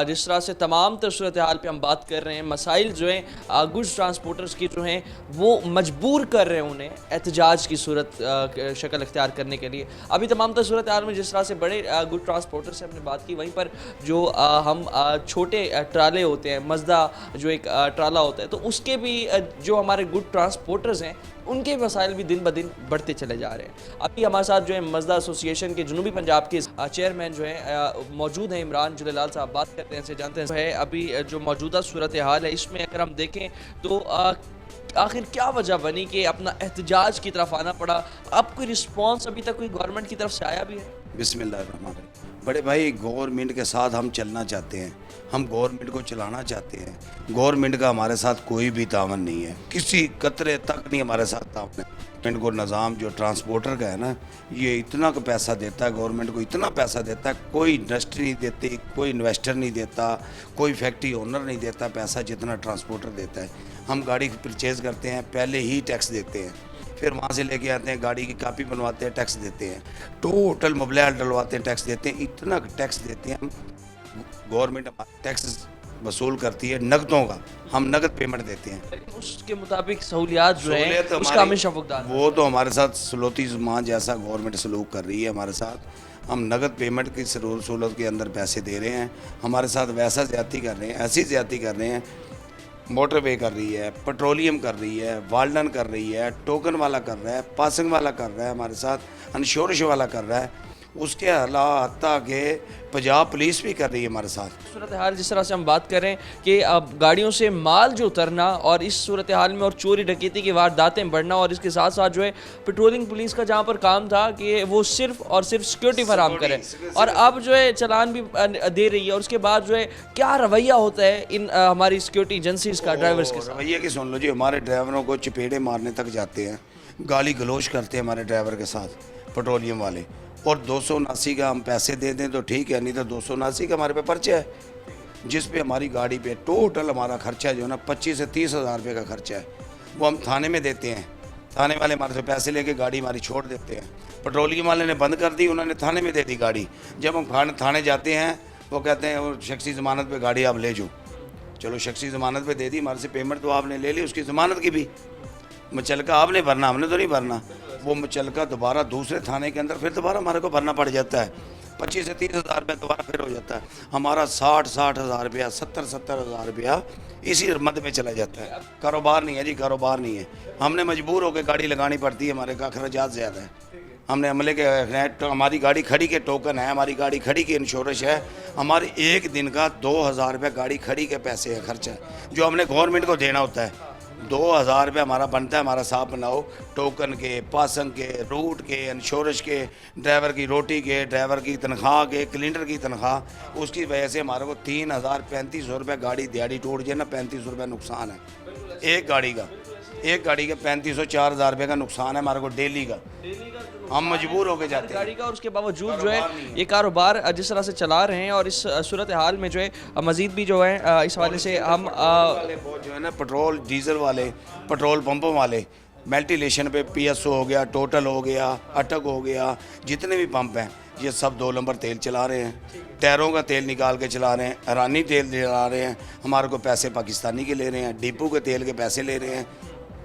जिस तरह से तमाम तर सूरत हाल पे हम बात कर रहे हैं, मसाइल जो हैं गुड्स ट्रांसपोर्टर्स की जो हैं वो मजबूर कर रहे हैं उन्हें एहतजाज की सूरत शक्ल इख्तियार करने के लिए। अभी तमाम तर सूरत हाल में जिस तरह से बड़े गुड ट्रांसपोर्टर से हमने बात की, वहीं पर जो हम छोटे ट्राले होते हैं, मज़दा जो एक ट्राला होता है, तो उसके भी जो हमारे गुड ट्रांसपोर्टर्स हैं उनके मसाइल भी दिन ब दिन बढ़ते चले जा रहे हैं। अभी हमारे साथ जो है मज़दा एसोसिएशन के जनूबी पंजाब के चेयरमैन जो हैं मौजूद हैं, इमरान जुलेलाल साहब। बात करते हैं, इनसे जानते हैं है अभी जो मौजूदा सूरत हाल है इसमें अगर हम देखें तो आखिर क्या वजह बनी कि अपना एहतजाज की तरफ आना पड़ा? अब कोई रिस्पॉन्स अभी तक कोई गवर्नमेंट की तरफ से आया भी है? बिस्मिल्लाहिर्रहमानिर्रहीम। बड़े भाई, गवर्नमेंट के साथ हम चलना चाहते हैं, हम गवर्नमेंट को चलाना चाहते हैं। गवर्नमेंट का हमारे साथ कोई भी तावन नहीं है, किसी कतरे तक नहीं हमारे साथ तावन है। गवर्नमेंट को निज़ाम जो ट्रांसपोर्टर का है ना, ये इतना का पैसा देता है, गवर्नमेंट को इतना पैसा देता है, कोई इंडस्ट्री नहीं देती, कोई इन्वेस्टर नहीं देता, कोई फैक्ट्री ओनर नहीं देता पैसा जितना ट्रांसपोर्टर देता है। हम गाड़ी परचेज़ करते हैं, पहले ही टैक्स देते हैं, फिर वहाँ से लेके आते हैं, गाड़ी की कापी बनवाते हैं, टैक्स देते हैं, टोटल मोबाइल डलवाते हैं, टैक्स देते हैं, इतना टैक्स देते हैं। गवर्नमेंट टैक्स वसूल करती है नकदों का, हम नकद पेमेंट देते हैं, लेकिन उसके मुताबिक सहूलियात जो है उसका हमेशा भुगतान। वो तो हमारे साथ सलोती जुबान जैसा गवर्नमेंट सलूक कर रही है हमारे साथ। हम नकद पेमेंट की सहूलत के अंदर पैसे दे रहे हैं, हमारे साथ वैसा ज़्यादती कर रहे हैं, ऐसी ज़्यादती कर रहे हैं। मोटरवे कर रही है, पेट्रोलियम कर रही है, वाल्डन कर रही है, टोकन वाला कर रहा है, पासिंग वाला कर रहा है, हमारे साथ इंश्योरेंस वाला कर रहा है, उसके अलावा हत्ता के पंजाब पुलिस भी कर रही है हमारे साथ। सूरत हाल जिस तरह से हम बात करें कि अब गाड़ियों से माल जो उतरना और इस सूरत हाल में और चोरी डकैती की वारदातें बढ़ना, और इसके साथ साथ जो है पेट्रोलिंग पुलिस का जहाँ पर काम था कि वो सिर्फ और सिर्फ सिक्योरिटी फराम करे, और अब जो है चलान भी दे रही है, और उसके बाद जो है क्या रवैया होता है इन हमारी सिक्योरिटी एजेंसीज का ड्राइवर्स के साथ? रवैया की सुन लो जी, हमारे ड्राइवरों को चपेड़े मारने तक जाते हैं, गाली गलोच करते हैं हमारे ड्राइवर के साथ पेट्रोलियम वाले। और 279 का हम पैसे दे दें तो ठीक है, नहीं तो 279 का हमारे पे पर्चा है, जिस पे हमारी गाड़ी पे टोटल हमारा खर्चा जो है ना 25 से 30 हज़ार रुपये का खर्चा है, वो हम थाने में देते हैं। थाने वाले हमारे से पैसे लेके गाड़ी हमारी छोड़ देते हैं। पेट्रोलियम वाले ने बंद कर दी, उन्होंने थाने में दे दी गाड़ी। जब हम थाने जाते हैं वो कहते हैं वो शख्सी ज़मानत पे गाड़ी आप ले जाओ। चलो शख्सी ज़मानत पे दे दी, हमारे से पेमेंट तो आपने ले ली, उसकी ज़मानत की भी मुचलका आपने भरना, हमने तो नहीं भरना। वो मुचलका दोबारा दूसरे थाने के अंदर फिर दोबारा हमारे को भरना पड़ जाता है, 25 से 30 हज़ार रुपया दोबारा फिर हो जाता है। हमारा 60 हज़ार रुपया, 70 हज़ार रुपया इसी मद में चला जाता है। कारोबार नहीं है जी, कारोबार नहीं है। हमने मजबूर होकर गाड़ी लगानी पड़ती है, हमारे का अखराजात ज़्यादा है। हमने अमले के तो हमारी गाड़ी खड़ी के टोकन है, हमारी गाड़ी खड़ी की इंश्योरेंस है, हमारे एक दिन का 2000 रुपये गाड़ी खड़ी के पैसे है खर्चा है, जो हमने गवर्नमेंट को देना होता है। 2000 रुपये हमारा बनता है, हमारा साहब बनाओ, टोकन के, पासंग के, रूट के, इंश्योरेंस के, ड्राइवर की रोटी के, ड्राइवर की तनख्वाह के, क्लीनर की तनख्वाह, उसकी वजह से हमारे को 3500 रुपये गाड़ी दिहाड़ी टूट जाए ना, 3500 रुपये नुकसान है एक गाड़ी का। एक गाड़ी का 3500-4000 रुपये का नुकसान है हमारे को डेली का, हम मजबूर होके जाते हैं गाड़ी का। और उसके बावजूद जो है ये कारोबार जिस तरह से चला रहे हैं, और इस सूरत हाल में जो है मज़ीद भी जो है इस हवाले से हम जो है ना पेट्रोल डीजल वाले, पेट्रोल पंपों वाले, मल्टीलेशन पे PSO हो गया, टोटल हो गया, अटक हो गया, जितने भी पंप हैं ये सब 2 नंबर तेल चला रहे हैं, टायरों का तेल निकाल के चला रहे हैं, ईरानी तेल चला रहे हैं, हमारे को पैसे पाकिस्तानी के ले रहे हैं, डिपो के तेल के पैसे ले रहे हैं,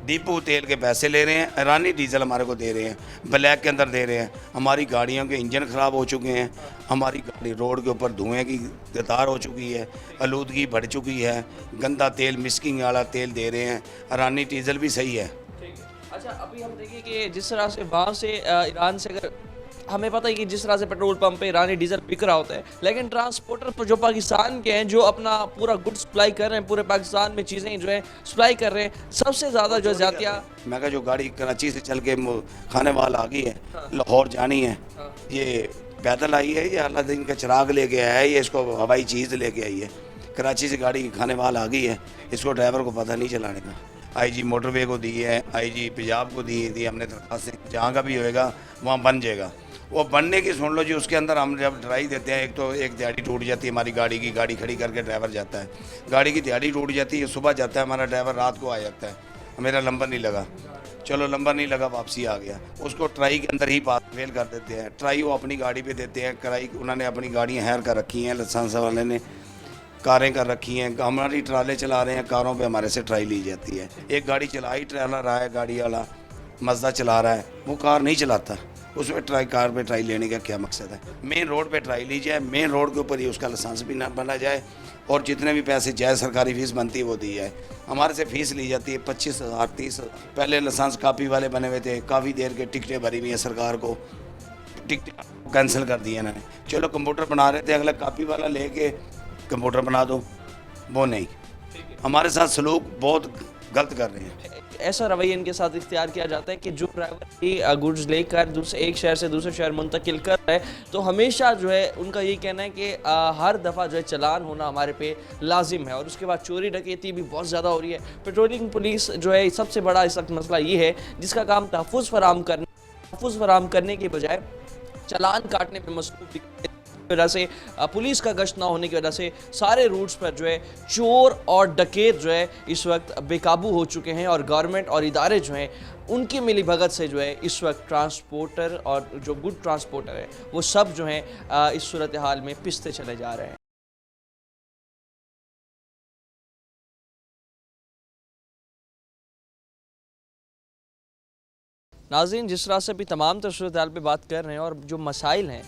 डिपो तेल के पैसे ले रहे हैं, ईरानी डीजल हमारे को दे रहे हैं, ब्लैक के अंदर दे रहे हैं। हमारी गाड़ियों के इंजन ख़राब हो चुके हैं, हमारी गाड़ी रोड के ऊपर धुएं की कतार हो चुकी है, आलूदगी बढ़ चुकी है, गंदा तेल मिस्किंग वाला तेल दे रहे हैं, ईरानी डीजल भी सही है। अच्छा, अभी हम देखें कि जिस तरह से वहाँ से ईरान से, अगर हमें पता है कि जिस तरह से पेट्रोल पंप पे ईरानी डीजल बिक रहा होता है, लेकिन ट्रांसपोर्टर जो पाकिस्तान के हैं, जो अपना पूरा गुड सप्लाई कर रहे हैं, पूरे पाकिस्तान में चीज़ें जो है सप्लाई कर रहे हैं, सबसे ज़्यादा जो ज़्यादा मैं कहा जो गाड़ी कराची से चल के खाने वाल आ गई है, लाहौर जानी है, ये पैदल आई है, ये अलादीन का चिराग लेके आया है, ये इसको हवाई चीज़ लेके आई है। कराची से गाड़ी खाने वाल आ गई है, इसको ड्राइवर को पता नहीं चलाने का। IG मोटरवे को दी है, IG पंजाब को दी हमने दरख्वास्त, जहाँ का भी होएगा वहाँ बन जाएगा। वो बनने की सुन लो जी, उसके अंदर हम जब ड्राई देते हैं, एक तो एक दिहाड़ी टूट जाती है हमारी गाड़ी की, गाड़ी खड़ी करके ड्राइवर जाता है, गाड़ी की दिहाड़ी टूट जाती है, सुबह जाता है हमारा ड्राइवर, रात को आ जाता है, मेरा नंबर नहीं लगा, चलो नंबर नहीं लगा, वापसी आ गया, उसको ट्राई के अंदर ही पास फेल कर देते हैं। ट्राई वो अपनी गाड़ी पे देते हैं, कराई उन्होंने अपनी गाड़ियाँ हायर कर रखी हैं लाइसेंस वाले ने, کاریں کر رکھی ہیں, ہماری ٹرالے چلا رہے ہیں, کاروں پہ ہمارے سے ٹرائی لی جاتی ہے. ایک گاڑی چلائی ٹریلر رہا ہے, گاڑی والا مزدہ چلا رہا ہے, وہ کار نہیں چلاتا, اس میں کار پہ ٹرائی لینے کا کیا مقصد ہے؟ مین روڈ پہ ٹرائی لی جائے, مین روڈ کے اوپر ہی اس کا لائسنس بھی نہ بنا جائے, اور جتنے بھی پیسے جائے سرکاری فیس بنتی ہے وہ دی جائے. ہمارے سے فیس لی جاتی ہے 25,000 30,000. پہلے لائسنس کاپی والے بنے ہوئے تھے, کافی دیر کے ٹکٹیں بھری ہوئی ہیں سرکار کو, ٹکٹ کینسل کر دی ہے انہوں نے. چلو کمپیوٹر بنا رہے تھے, اگلا کاپی والا لے کے کمپیوٹر بنا دو, وہ نہیں. ہمارے ساتھ سلوک بہت غلط کر رہے ہیں. ایسا رویہ ان کے ساتھ اختیار کیا جاتا ہے کہ جو ڈرائیور گڈز لے کر ایک شہر سے دوسرے شہر منتقل کر رہے ہیں تو ہمیشہ جو ہے ان کا یہ کہنا ہے کہ ہر دفعہ جو ہے چلان ہونا ہمارے پہ لازم ہے, اور اس کے بعد چوری ڈکیتی بھی بہت زیادہ ہو رہی ہے. پیٹرولنگ پولیس جو ہے سب سے بڑا اس وقت مسئلہ یہ ہے جس کا کام تحفظ فراہم کرنے کے بجائے چلان کاٹنے پہ مصروف ہے. وجہ سے پولیس کا گشت نہ ہونے کی وجہ سے سارے روٹس پر جو ہے چور اور ڈکیت جو ہے اس وقت بے قابو ہو چکے ہیں, اور گورنمنٹ اور ادارے جو ہیں ان کی ملی بھگت سے جو ہے اس وقت ٹرانسپورٹر اور جو گڈ ٹرانسپورٹر ہے وہ سب جو ہیں اس صورتحال میں پستے چلے جا رہے ہیں. ناظرین, جس طرح سے بھی تمام تر صورتحال پہ بات کر رہے ہیں اور جو مسائل ہیں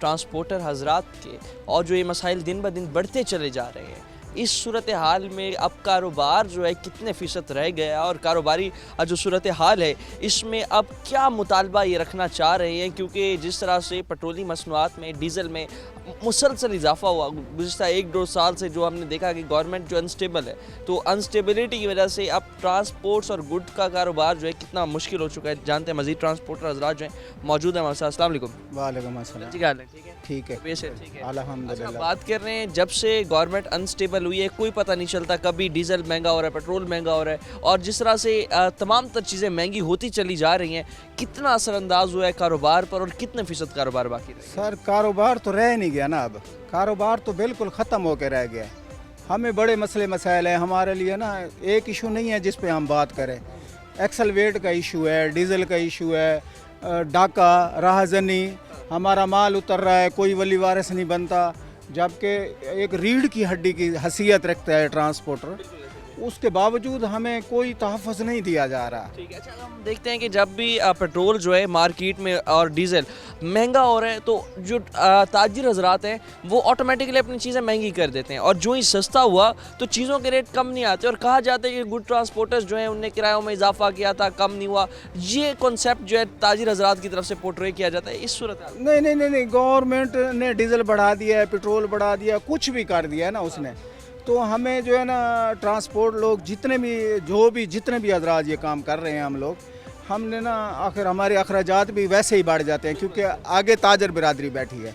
ٹرانسپورٹر حضرات کے, اور جو یہ مسائل دن بدن بڑھتے چلے جا رہے ہیں, اس صورتحال میں اب کاروبار جو ہے کتنے فیصد رہ گیا, اور کاروباری جو صورتحال ہے اس میں اب کیا مطالبہ یہ رکھنا چاہ رہے ہیں, کیونکہ جس طرح سے پیٹرولیم مصنوعات میں ڈیزل میں مسلسل اضافہ ہوا گزشتہ 1-2 سال سے, جو ہم نے دیکھا کہ گورنمنٹ جو انسٹیبل ہے, تو انسٹیبلٹی کی وجہ سے اب ٹرانسپورٹس اور گڈ کا کاروبار جو ہے کتنا مشکل ہو چکا ہے. جانتے ہیں مزید ٹرانسپورٹر حضرات جو ہیں موجود ہیں ہمارے ساتھ. السلام علیکم. وعلیکم السلام. ٹھیک ہے, ٹھیک ہے, ٹھیک ہے. الحمدللہ. بات کر رہے ہیں جب سے گورنمنٹ انسٹیبل ہوئی ہے کوئی پتہ نہیں چلتا, کبھی ڈیزل مہنگا ہو رہا ہے, پیٹرول مہنگا ہو رہا ہے, اور جس طرح سے تمام تر چیزیں مہنگی ہوتی چلی جا رہی ہیں, کتنا اثر انداز ہوا ہے کاروبار پر, اور کتنے فیصد کاروبار باقی رہ گیا؟ سر کاروبار تو رہ نہیں گیا نا, اب کاروبار تو بالکل ختم ہو کے رہ گیا. ہمیں بڑے مسائل ہیں ہمارے لیے نا, ایک ایشو نہیں ہے جس پہ ہم بات کریں. ایکسل ویٹ کا ایشو ہے, ڈیزل کا ایشو ہے, ڈاکہ راہ زنی, ہمارا مال اتر رہا ہے, کوئی ولی وارث نہیں بنتا, جبکہ ایک ریڑھ کی ہڈی کی حیثیت رکھتا ہے ٹرانسپورٹر, اس کے باوجود ہمیں کوئی تحفظ نہیں دیا جا رہا. ٹھیک ہے. اچھا, ہم دیکھتے ہیں کہ جب بھی پیٹرول جو ہے مارکیٹ میں اور ڈیزل مہنگا ہو رہا ہے تو جو تاجر حضرات ہیں وہ آٹومیٹکلی اپنی چیزیں مہنگی کر دیتے ہیں, اور جو ہی سستا ہوا تو چیزوں کے ریٹ کم نہیں آتے, اور کہا جاتا ہے کہ گڈ ٹرانسپورٹرز جو ہیں ان نے کرایوں میں اضافہ کیا تھا, کم نہیں ہوا. یہ کنسیپٹ جو ہے تاجر حضرات کی طرف سے پورٹرے کیا جاتا ہے اس صورت میں. نہیں, گورنمنٹ نے ڈیزل بڑھا دیا ہے, پیٹرول بڑھا دیا, کچھ بھی کر دیا ہے نا اس نے. تو ہمیں جو ہے نا ٹرانسپورٹ لوگ جتنے بھی حضرات یہ کام کر رہے ہیں, ہم نے نا آخر ہمارے اخراجات بھی ویسے ہی بڑھ جاتے ہیں, کیونکہ آگے تاجر برادری بیٹھی ہے.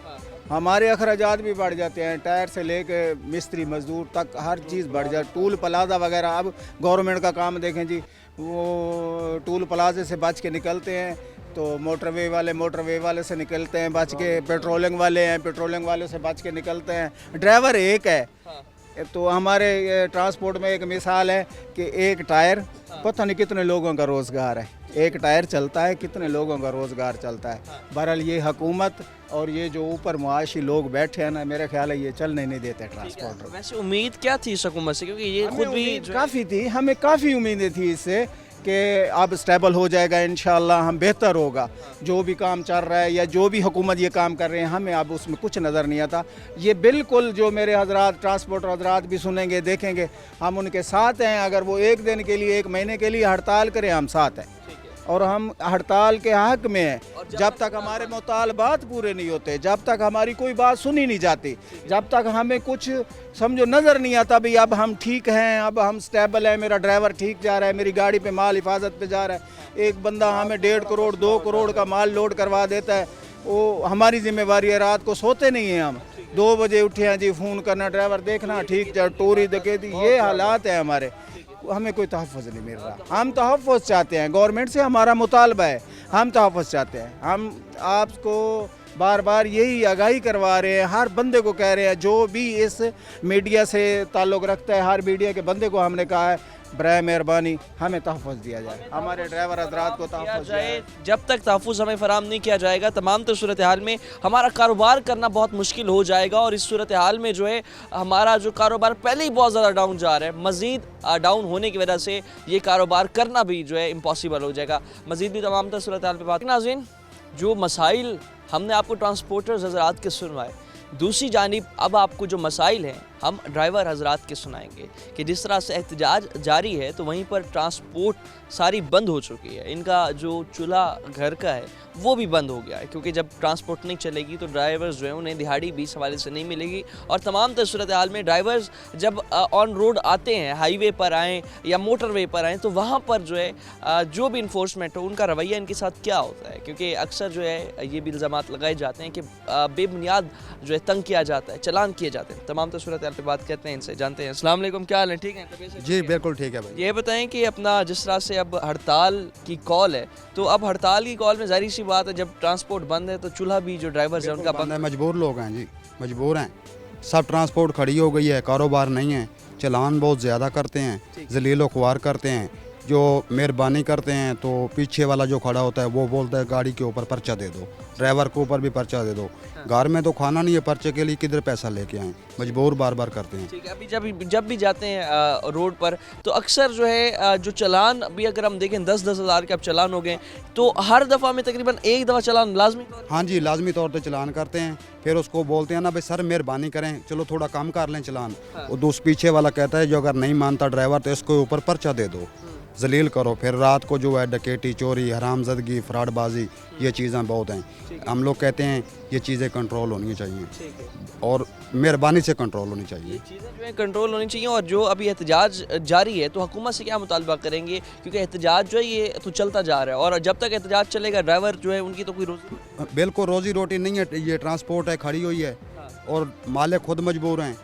ہمارے اخراجات بھی بڑھ جاتے ہیں, ٹائر سے لے کے مستری مزدور تک ہر چیز بڑھ جائے. ٹول پلازہ وغیرہ, اب گورنمنٹ کا کام دیکھیں جی, وہ ٹول پلازے سے بچ کے نکلتے ہیں تو موٹر وے والے سے نکلتے ہیں بچ کے, پیٹرولنگ والے سے بچ کے نکلتے ہیں. ڈرائیور ایک ہے. تو ہمارے ٹرانسپورٹ میں ایک مثال ہے کہ ایک ٹائر پتہ نہیں کتنے لوگوں کا روزگار ہے, ایک ٹائر چلتا ہے کتنے لوگوں کا روزگار چلتا ہے. بہرحال یہ حکومت اور یہ جو اوپر معاشی لوگ بیٹھے ہیں نا, میرے خیال ہے یہ چلنے نہیں دیتے ٹرانسپورٹ. ویسے امید کیا تھی اس حکومت سے, کیونکہ یہ خود بھی کافی تھی, ہمیں کافی امیدیں تھی اس سے کہ اب اسٹیبل ہو جائے گا انشاءاللہ, ہم بہتر ہوگا. جو بھی کام چل رہا ہے یا جو بھی حکومت یہ کام کر رہے ہیں, ہمیں اب اس میں کچھ نظر نہیں آتا. یہ بالکل جو میرے حضرات ٹرانسپورٹر حضرات بھی سنیں گے دیکھیں گے, ہم ان کے ساتھ ہیں. اگر وہ 1 دن کے لیے 1 مہینے کے لیے ہڑتال کریں, ہم ساتھ ہیں, اور ہم ہڑتال کے حق میں ہیں. جب تک ہمارے مطالبات پورے نہیں ہوتے, جب تک ہماری کوئی بات سنی نہیں جاتی, جب تک ہمیں کچھ سمجھو نظر نہیں آتا بھی اب ہم ٹھیک ہیں, اب ہم سٹیبل ہیں, میرا ڈرائیور ٹھیک جا رہا ہے, میری گاڑی پہ مال حفاظت پہ جا رہا ہے, ایک بندہ ہمیں 1.5 کروڑ 2 کروڑ کا مال لوڈ کروا دیتا ہے, وہ ہماری ذمہ داری ہے. رات کو سوتے نہیں ہیں, ہم 2 بجے اٹھے ہیں جی, فون کرنا, ڈرائیور دیکھنا ٹھیک جا, ٹوری دکیتی, یہ حالات ہیں ہمارے. ہمیں کوئی تحفظ نہیں مل رہا. ہم تحفظ چاہتے ہیں, گورنمنٹ سے ہمارا مطالبہ ہے, ہم تحفظ چاہتے ہیں. ہم آپ کو بار بار یہی آگاہی کروا رہے ہیں, ہر بندے کو کہہ رہے ہیں جو بھی اس میڈیا سے تعلق رکھتا ہے, ہر میڈیا کے بندے کو ہم نے کہا ہے बराए मेहरबानी हमें तहफ़्फ़ुज़ दिया जाए, हमारे ड्राइवर हज़रात को किया तहफ़्फ़ुज़ जाए। जाए। जब तक तहफ़्फ़ुज़ हमें फ़राहम नहीं किया जाएगा तमाम तो सूरत हाल में हमारा कारोबार करना बहुत मुश्किल हो जाएगा, और इस सूरत हाल में जो है हमारा जो कारोबार पहले ही बहुत ज़्यादा डाउन जा रहा है, मज़ीद डाउन होने की वजह से ये कारोबार करना भी जो है इम्पॉसिबल हो जाएगा। मज़ीद भी तमाम तो सूरत हाल पर बात। नाज़रीन, जो मसाइल हमने आपको ट्रांसपोर्टर्स हज़रात के सुनवाए, दूसरी जानिब अब आपको जो मसाइल हैं हम ड्राइवर हज़रात के सुनाएंगे कि जिस तरह से एहतजाज जारी है तो वहीं पर ट्रांसपोर्ट सारी बंद हो चुकी है। इनका जो चूल्हा घर का है वो भी बंद हो गया है, क्योंकि जब ट्रांसपोर्ट नहीं चलेगी तो ड्राइवर्स जो है उन्हें दिहाड़ी भी इस हवाले से नहीं मिलेगी। और तमाम तर सूरत हाल में ड्राइवर्स जब ऑन रोड आते हैं, हाईवे पर आएँ या मोटर वे पर आएँ, तो वहाँ पर जो है जो भी इन्फोर्समेंट हो उनका रवैया इनके साथ क्या होता है, क्योंकि अक्सर जो है ये भी इल्ज़ामात लगाए जाते हैं कि बेबुनियाद जो है तंग किया जाता है, चलान किए जाते हैं। तमाम तर सूरत हाल पे बात करते हैं, इनसे जानते हैं। अस्सलाम वालेकुम, क्या हाल है? ठीक है? जी बिल्कुल ठीक है भाई। ये बताएं कि अपना जिस तरह से अब हड़ताल की कॉल है, तो अब हड़ताल की कॉल में ज़ाहिर सी बात है जब ट्रांसपोर्ट बंद है तो चूल्हा भी जो ड्राइवर्स हैं उनका बंद है। मजबूर लोग हैं जी, मजबूर हैं। सब ट्रांसपोर्ट खड़ी हो गई है, कारोबार नहीं है, चलान बहुत ज़्यादा करते हैं, जलील ख्वार करते हैं। जो मेहरबानी करते हैं तो पीछे वाला जो खड़ा होता है वो बोलता है गाड़ी के ऊपर पर्चा दे दो, ड्राइवर के ऊपर भी पर्चा दे दो। घर में तो खाना नहीं है, पर्चे के लिए किधर पैसा लेके आएँ, मजबूर बार बार करते हैं। ठीक है, अभी जब भी जाते हैं रोड पर तो अक्सर जो है जो चलान अभी अगर हम देखें 10-10 हज़ार के अब चलान हो गए, तो हर दफ़ा में तकरीबन एक दफ़ा चलान लाजमी तौर हाँ जी, लाजमी तौर पे चलान करते हैं। फिर उसको बोलते हैं ना भाई सर मेहरबानी करें, चलो थोड़ा कम कर लें चलान। वो दूसरे पीछे वाला कहता है जो अगर नहीं मानता ड्राइवर तो इसके ऊपर पर्चा दे दो, जलील करो। फिर रात को जो है डकैती, चोरी, हरामजदगी, फ्रॉडबाजी, ये चीज़ें बहुत हैं। हम लोग कहते हैं ये चीज़ें कंट्रोल होनी चाहिए और मेहरबानी से कंट्रोल होनी चाहिए। चीज़ें जो है कंट्रोल होनी चाहिए। और जो अभी एहतजाज जारी है तो हुकूमत से क्या मुतालबा करेंगे, क्योंकि एहतजाज जो है ये तो चलता जा रहा है और जब तक एहतजाज चलेगा ड्राइवर जो है उनकी तो कोई रोज़ी बिल्कुल रोज़ी रोटी नहीं है। ये ट्रांसपोर्ट है खड़ी हुई है और मालिक खुद मजबूर हैं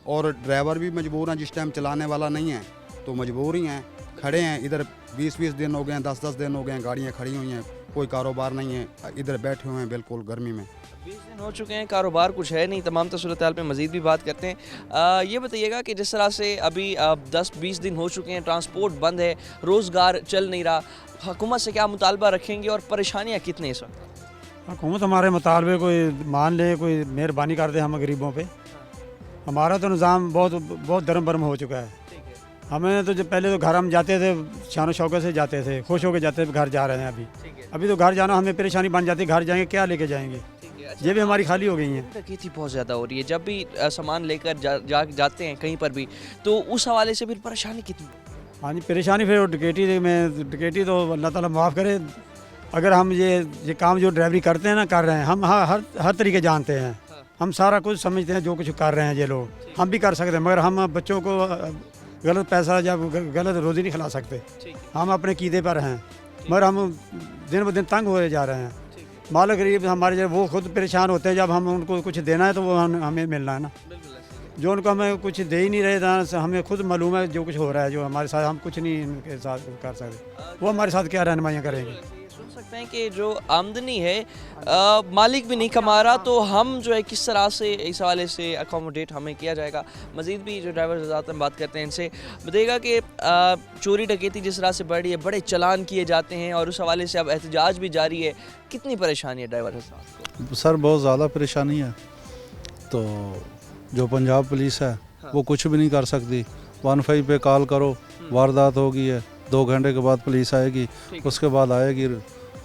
और ड्राइवर भी मजबूर हैं। जिस टाइम चलाने वाला नहीं है तो मजबूर ही हैं, खड़े हैं। इधर 20-20 दिन हो गए हैं, 10-10 दिन हो गए हैं, गाड़ियाँ खड़ी हुई हैं, कोई कारोबार नहीं है, इधर बैठे हुए हैं बिल्कुल गर्मी में। 20 दिन हो चुके हैं, कारोबार कुछ है नहीं। तमाम तो सूरत हाल पे मज़ीद भी बात करते हैं। ये बताइएगा कि जिस तरह से अभी 10-20 दिन हो चुके हैं, ट्रांसपोर्ट बंद है, रोज़गार चल नहीं रहा, हुकूमत से क्या मुतालबा रखेंगे और परेशानियाँ कितनी इस वक्त? हुकूमत हमारे मुतालबे कोई मान ले, कोई मेहरबानी कर दे हम गरीबों पे। हमारा तो निज़ाम बहुत दरम बरम हो चुका है। हमें तो जब पहले तो घर हम जाते थे शान शौक़त से जाते थे, खुश होकर जाते थे, घर जा रहे हैं अभी तो घर जाना हमें परेशानी बन जाती है। घर जाएंगे क्या लेके जाएंगे, ये भी हमारी खाली हो गई हैं। डकैती बहुत ज़्यादा हो रही है, जब भी सामान लेकर जाते हैं कहीं पर भी, तो उस हवाले से फिर परेशानी कितनी? हाँ जी, परेशानी फिर डकैती तो अल्लाह ताला माफ़ करे। अगर हम ये काम जो ड्राइवरी करते हैं ना, कर रहे हैं हम, हर तरीके जानते हैं, हम सारा कुछ समझते हैं जो कुछ कर रहे हैं ये लोग, हम भी कर सकते हैं। मगर हम बच्चों को गलत पैसा या गलत रोज़ी नहीं खिला सकते। हम अपने कीदे पर हैं, मगर हम दिन ब दिन तंग होए जा रहे हैं। मालिक गरीब हमारे जो वो खुद परेशान होते हैं, जब हम उनको कुछ देना है तो वो हमें मिलना है ना, जो उनको हमें कुछ दे ही नहीं रहे था। हमें खुद मालूम है जो कुछ हो रहा है, जो हमारे साथ हम कुछ नहीं इनके साथ कर सकते, वो हमारे साथ क्या रहनुमाइयाँ करेंगे। सुन सकते हैं कि जो आमदनी है मालिक भी नहीं कमा रहा, तो हम जो है किस तरह से इस हवाले से अकोमोडेट हमें किया जाएगा। मज़ीद भी जो ड्राइवर ज़ात हम बात करते हैं इनसे, बताइएगा कि चोरी डकैती जिस तरह से बढ़ रही है, बड़े चलान किए जाते हैं और उस हवाले से अब एहतजाज भी जारी है, कितनी परेशानी है ड्राइवर हज़रात को? सर बहुत ज़्यादा परेशानी है। तो जो पंजाब पुलिस है वो कुछ भी नहीं कर सकती। 15 पे कॉल करो, वारदात हो गई है, 2 घंटे के बाद पुलिस आएगी, उसके बाद आएगी,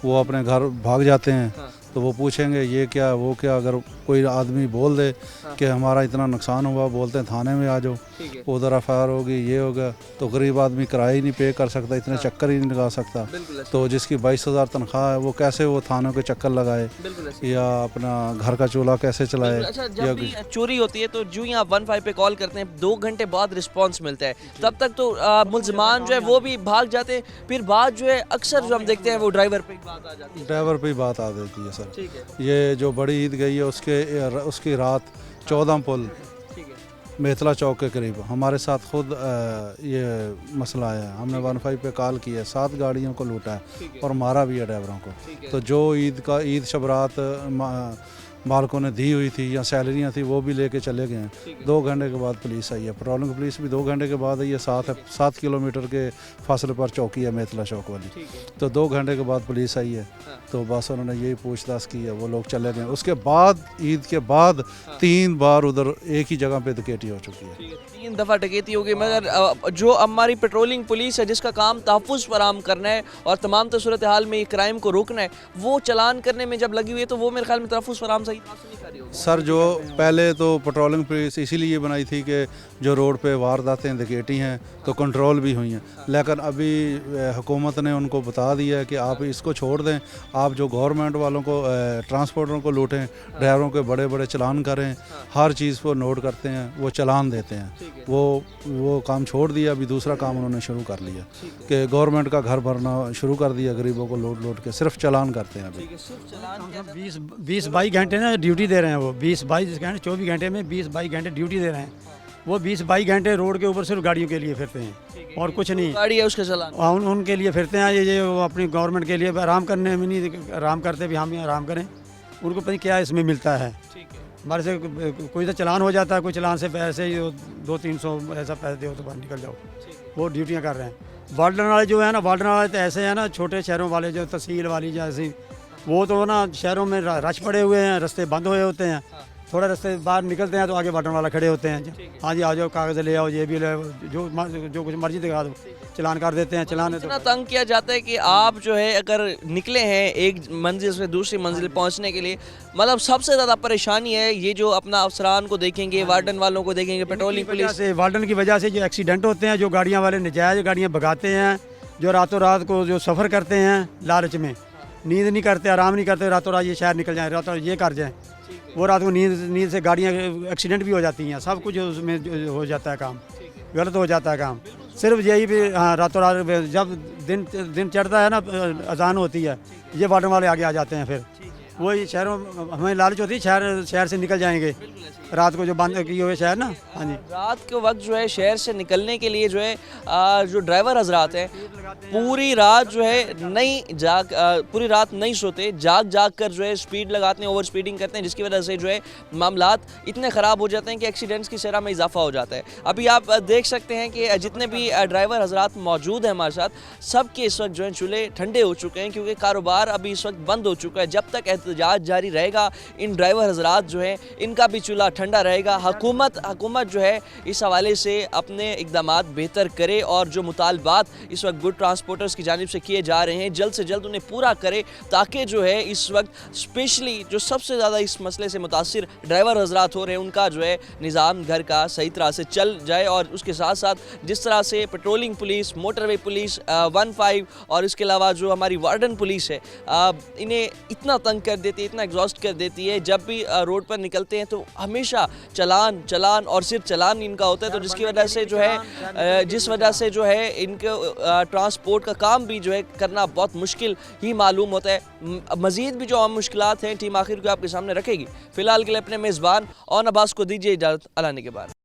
वो अपने घर भाग जाते हैं। तो वो पूछेंगे ये क्या वो क्या। अगर कोई आदमी बोल दे कि हमारा इतना नुकसान हुआ, बोलते हैं थाने में आ जाओ, उधर FIR होगी, ये होगा, तो गरीब आदमी किराया ही नहीं पे कर सकता, इतने चक्कर ही नहीं लगा सकता। तो जिसकी 22,000 तनख्वाह है वो कैसे वो थानों के चक्कर लगाए या अपना घर का चूल्हा कैसे चलाए। अच्छा, जब भी चोरी होती है तो जो ही आप 15 पे कॉल करते हैं 2 घंटे बाद रिस्पांस मिलता है, तब तक तो मुलजमान जो है वो भी भाग जाते हैं। फिर बात जो है अक्सर जो हम देखते हैं वो ड्राइवर पे ही बात आ जाती है। ड्राइवर पे ही बात आ जाती है सर। ठीक है, ये जो बड़ी ईद गई है उसकी रात 14 पुल ठीक है, मेथला चौक के करीब हमारे साथ खुद ये मसला आया है। हमने 15 पे कॉल की है, 7 गाड़ियों को लूटा है और मारा भी है ड्राइवरों को। तो जो ईद शबरात मालकों ने दी हुई थी या सैलरियाँ थी वो भी लेके चले गए हैं। 2 घंटे के बाद पुलिस आई है, पेट्रोलिंग पुलिस भी 2 घंटे के बाद आई है। 7 किलोमीटर के फासले पर चौकी है मेतला चौक वाली, तो 2 घंटे के बाद पुलिस आई है। तो बस उन्होंने यही पूछताछ की है, वो लोग चले गए। उसके बाद ईद के बाद 3 बार उधर एक ही जगह पे डकैती हो चुकी है। 3 दफ़ा डकैती होगी, मगर जो हमारी पेट्रोलिंग पुलिस है जिसका काम तहफ़्फ़ुज़ फराहम करना है और तमाम सूरत हाल में क्राइम को रोकना है, वो चलान करने में जब लगी हुई है तो वो मेरे ख्याल में तहफ़्फ़ुज़ फराहम सही तरह से नहीं कर रही होगी। सर जो पहले तो पेट्रोलिंग पुलिस इसीलिए बनाई थी कि जो रोड पे वारदातें डकैती हैं तो कंट्रोल भी हुई हैं, लेकिन अभी हुकूमत ने उनको बता दिया है कि आप इसको छोड़ दें, आप जो गवर्नमेंट वालों को ट्रांसपोर्टरों को लूटें, ड्राइवरों के बड़े बड़े चलान करें, हर चीज़ को नोट करते हैं, वो चलान देते हैं। वो काम छोड़ दिया, अभी दूसरा काम उन्होंने शुरू कर लिया कि गवर्नमेंट का घर भरना शुरू कर दिया, गरीबों को लौट के सिर्फ चलान करते हैं अभी। 20-22 घंटे ना ड्यूटी दे रहे हैं वो, 20-22 घंटे 24 घंटे में 20-22 घंटे ड्यूटी दे रहे हैं वो। 20-22 घंटे रोड के ऊपर सिर्फ गाड़ियों के लिए फिरते हैं और कुछ नहीं। गाड़ी है उसका चलान उनके लिए फिरते हैं, ये वो अपनी गवर्नमेंट के लिए आराम करने में नहीं आराम करते, भी हम आराम करें, उनको पता नहीं क्या इसमें मिलता है। हमारे से कोई तो चलान हो जाता है, कोई चलान से पैसे 200-300 ऐसा पैसे दो तो बाहर निकल जाओ, वो ड्यूटियाँ कर रहे हैं। वार्डन वाले जो है ना, वार्डन वाले तो ऐसे हैं ना, छोटे शहरों वाले जो तहसील वाली जैसी, वो तो ना शहरों में रश पड़े हुए हैं, रास्ते बंद हुए होते हैं, थोड़ा रास्ते बाहर निकलते हैं तो आगे वार्डन वाला खड़े होते हैं, हाँ जी आ जाओ, कागज़ ले आओ, ये भी ले आओ, जो कुछ मर्जी दिखा दो, चलान कर देते हैं। चलान इतना तंग किया जाता है कि आप जो है अगर निकले हैं एक मंजिल से दूसरी मंजिल पहुंचने के लिए, मतलब सबसे ज़्यादा परेशानी है ये जो अपना अफसरान को देखेंगे, वार्डन वालों को देखेंगे, पेट्रोलिंग पुलिस से, वार्डन की वजह से जो एक्सीडेंट होते हैं, जो गाड़ियाँ वाले नजायज़ गाड़ियाँ भगाते हैं, जो रातों रात को जो सफ़र करते हैं लालच में, नींद नहीं करते, आराम नहीं करते, रातों रात ये शहर निकल जाएँ, रातों ये कर जाएँ, वो रात को नींद से गाड़ियाँ एक्सीडेंट भी हो जाती हैं, सब कुछ उसमें हो जाता है, काम गलत हो जाता है काम। सिर्फ यही भी हाँ, रातों रात जब दिन चढ़ता है ना, अजान होती है, ये वार्डन वाले आगे आ जाते हैं, फिर वही शहरों हमें लालच होती है शहर से निकल जाएंगे, रात को जो बंद किए हुए शहर ना, हाँ जी, रात के वक्त जो है शहर से निकलने के लिए जो है जो ड्राइवर हजरात हैं पूरी रात जो है पूरी रात नहीं सोते, जाग कर जो है स्पीड लगाते हैं, ओवर स्पीडिंग करते हैं, जिसकी वजह से जो है मामलात इतने ख़राब हो जाते हैं कि एक्सीडेंट्स की शरह में इजाफा हो जाता है। अभी आप देख सकते हैं कि जितने भी ड्राइवर हजरात मौजूद हैं हमारे साथ, सबके इस वक्त जो है चूल्हे ठंडे हो चुके हैं, क्योंकि कारोबार अभी इस वक्त बंद हो चुका है। जब तक एहतजाज जारी रहेगा, इन ड्राइवर हजरात जो है इनका भी चूल्हा ठंडा रहेगा। हुकूमत जो है इस हवाले से अपने इक़दामात बेहतर करे और जो मुतालबात इस वक्त गुड ट्रांसपोर्टर्स की जानिब से किए जा रहे हैं, जल्द से जल्द उन्हें पूरा करे, ताकि जो है इस वक्त स्पेशली जो सबसे ज़्यादा इस मसले से मुतासिर ड्राइवर हजरात हो रहे हैं, उनका जो है निज़ाम घर का सही तरह से चल जाए। और उसके साथ साथ जिस तरह से पेट्रोलिंग पुलिस, मोटरवे पुलिस 15 और इसके अलावा जो हमारी वार्डन पुलिस है, इन्हें इतना तंग कर देती है, इतना एग्जॉस्ट कर देती है, जब भी रोड पर निकलते हैं तो हमेशा चलान और सिर्फ चलान इनका होता है, तो जिसकी वजह से जो है जिस वजह से जो है इनके ट्रांसपोर्ट का काम भी जो है करना बहुत मुश्किल ही मालूम होता है। मज़ीद भी जो आम मुश्किलात हैं टीम आखिर को आपके सामने रखेगी। फ़िलहाल के लिए अपने मेज़बान और अब्बास को दीजिए इजाज़त, अल्लाह ने के बाद।